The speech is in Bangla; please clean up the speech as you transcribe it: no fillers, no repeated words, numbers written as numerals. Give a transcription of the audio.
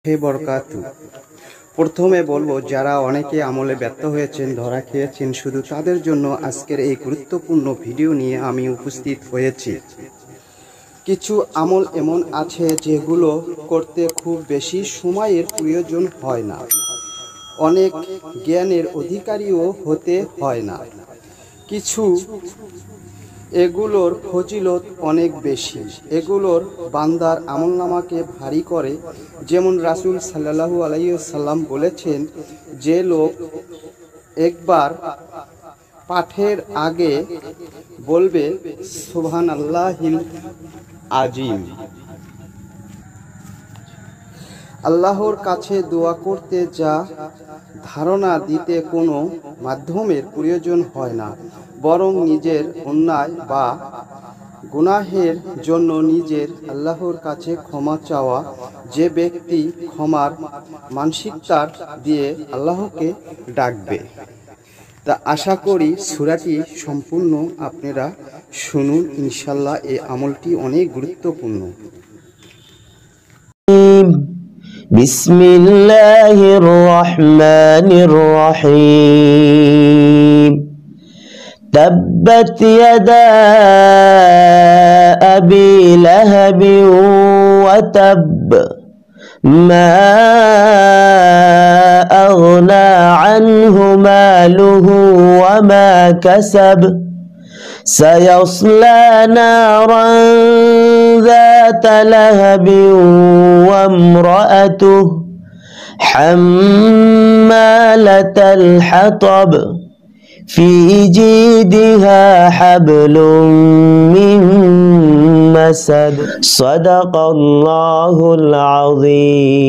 হে বরকাতু। প্রথমে বলবো, যারা অনেকে আমলে ব্যর্থ হয়েছেন, ধরা খেয়েছেন, শুধু তাদের জন্য আজকের এই গুরুত্বপূর্ণ ভিডিও নিয়ে আমি উপস্থিত হয়েছি। কিছু আমল এমন আছে যেগুলো করতে খুব বেশি সময়ের প্রয়োজন হয় না, অনেক জ্ঞানের অধিকারীও হতে হয় না। এগুলোর ফজিলত অনেক বেশি, এগুলোর বান্দার আমলনামাকে ভারী করে। যেমন রাসূল সাল্লাল্লাহু আলাইহি ওয়াসাল্লাম বলেছেন, যে লোক একবার পাঠের আগে বলবে সুবহানাল্লাহিল আজিম, আল্লাহর কাছে দোয়া করতে যা ধারণা দিতে কোনো মাধ্যমের প্রয়োজন হয় না, বরং নিজের অন্যায় বা গুনাহের জন্য নিজের আল্লাহর কাছে ক্ষমা চাওয়া, যে ব্যক্তি ক্ষমার মানসিকতা দিয়ে আল্লাহকে ডাকবে। তা আশা করি সূরাটি সম্পূর্ণ আপনারা শুনুন, ইনশাল্লাহ এই আমলটি অনেক গুরুত্বপূর্ণ। বিসমিল্লাহির রহমানির রহিম। تبت يدا أبي لهب وتب ما أغنى عنه ماله وما كسب سيصلى نارا ذات لهب وامرأته حمالة الحطب في جيدها حبل من مسد صدق الله العظيم।